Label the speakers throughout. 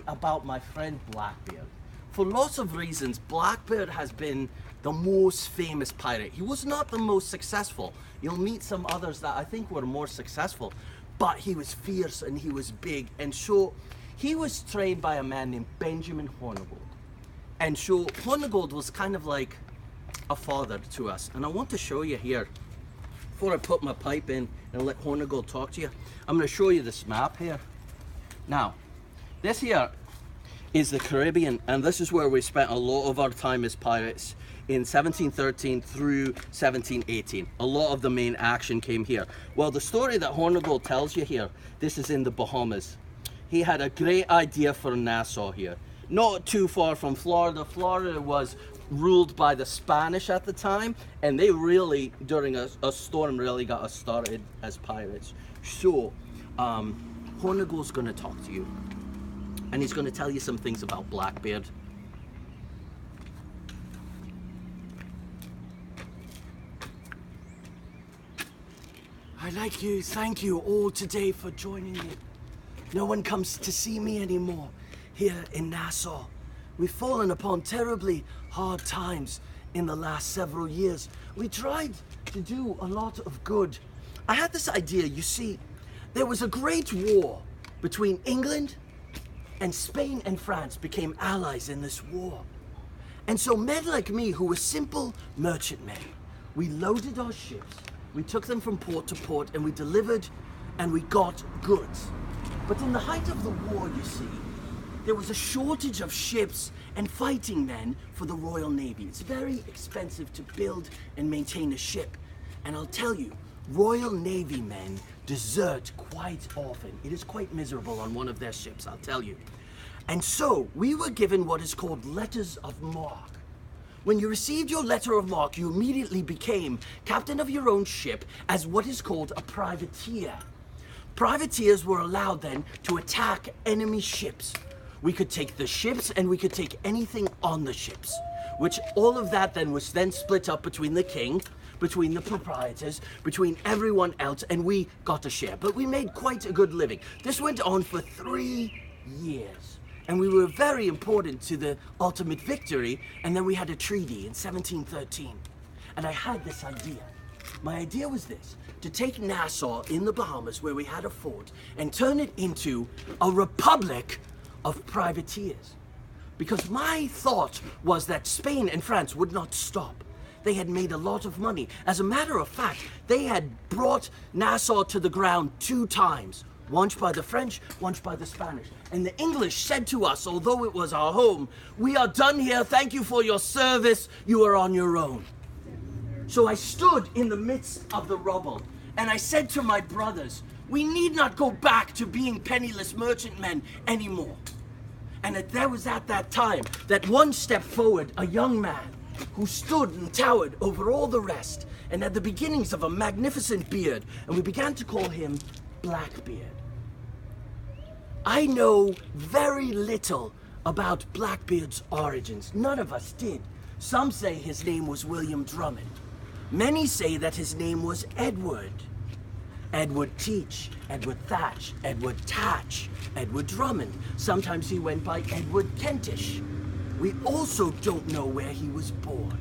Speaker 1: About my friend Blackbeard. For lots of reasons, Blackbeard has been the most famous pirate. He was not the most successful. You'll meet some others that I think were more successful, but he was fierce and he was big. And so he was trained by a man named Benjamin Hornigold. And so Hornigold was kind of like a father to us. And I want to show you here, before I put my pipe in and let Hornigold talk to you, I'm going to show you this map here. Now, this here is the Caribbean, and this is where we spent a lot of our time as pirates in 1713 through 1718. A lot of the main action came here. Well, the story that Hornigold tells you here, this is in the Bahamas. He had a great idea for Nassau here. Not too far from Florida. Florida was ruled by the Spanish at the time, and they really, during a storm, really got us started as pirates. So, Hornigold's gonna talk to you. And he's going to tell you some things about Blackbeard. I'd like to thank you all today for joining me. No one comes to see me anymore here in Nassau. We've fallen upon terribly hard times in the last several years. We tried to do a lot of good. I had this idea, you see, there was a great war between England and Spain and France became allies in this war. And so men like me, who were simple merchantmen, we loaded our ships, we took them from port to port, and we delivered and we got goods. But in the height of the war, you see, there was a shortage of ships and fighting men for the Royal Navy. It's very expensive to build and maintain a ship. And I'll tell you, Royal Navy men desert quite often. It is quite miserable on one of their ships, I'll tell you. And so we were given what is called letters of marque. When you received your letter of marque, you immediately became captain of your own ship as what is called a privateer. Privateers were allowed then to attack enemy ships. We could take the ships and we could take anything on the ships, which all of that then was then split up between the king, between the proprietors, between everyone else, and we got a share. But we made quite a good living. This went on for 3 years, and we were very important to the ultimate victory, and then we had a treaty in 1713. And I had this idea. My idea was this, to take Nassau in the Bahamas, where we had a fort, and turn it into a republic of privateers. Because my thought was that Spain and France would not stop. They had made a lot of money. As a matter of fact, they had brought Nassau to the ground 2 times. Once by the French, once by the Spanish. And the English said to us, although it was our home, "We are done here, thank you for your service, you are on your own." So I stood in the midst of the rubble, and I said to my brothers, we need not go back to being penniless merchantmen anymore. And there was at that time that one stepped forward, a young man, who stood and towered over all the rest, and had the beginnings of a magnificent beard, and we began to call him Blackbeard. I know very little about Blackbeard's origins. None of us did. Some say his name was William Drummond. Many say that his name was Edward. Edward Teach, Edward Thatch, Edward Tatch, Edward Drummond. Sometimes he went by Edward Kentish. We also don't know where he was born.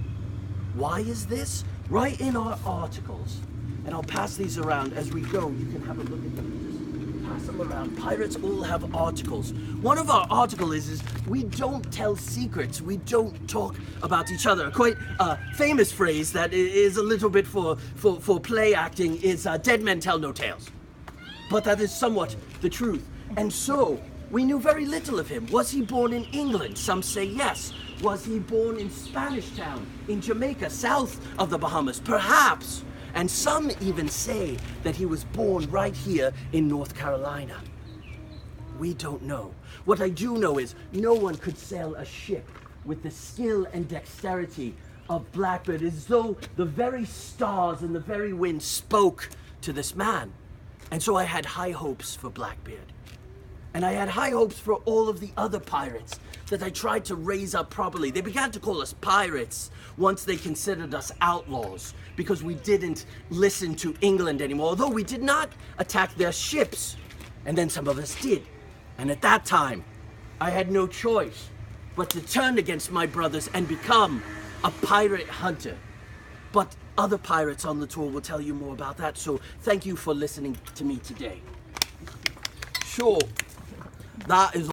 Speaker 1: Why is this? Right in our articles. And I'll pass these around as we go. You can have a look at them. Just pass them around. Pirates all have articles. One of our articles is we don't tell secrets. We don't talk about each other. A quite famous phrase that is a little bit for play acting is dead men tell no tales. But that is somewhat the truth. And so, we knew very little of him. Was he born in England? Some say yes. Was he born in Spanish Town, in Jamaica, south of the Bahamas? Perhaps. And some even say that he was born right here in North Carolina. We don't know. What I do know is no one could sail a ship with the skill and dexterity of Blackbeard, as though the very stars and the very wind spoke to this man. And so I had high hopes for Blackbeard. And I had high hopes for all of the other pirates that I tried to raise up properly. They began to call us pirates once they considered us outlaws because we didn't listen to England anymore, although we did not attack their ships. And then some of us did. And at that time, I had no choice but to turn against my brothers and become a pirate hunter. But other pirates on the tour will tell you more about that, so thank you for listening to me today. Sure, that is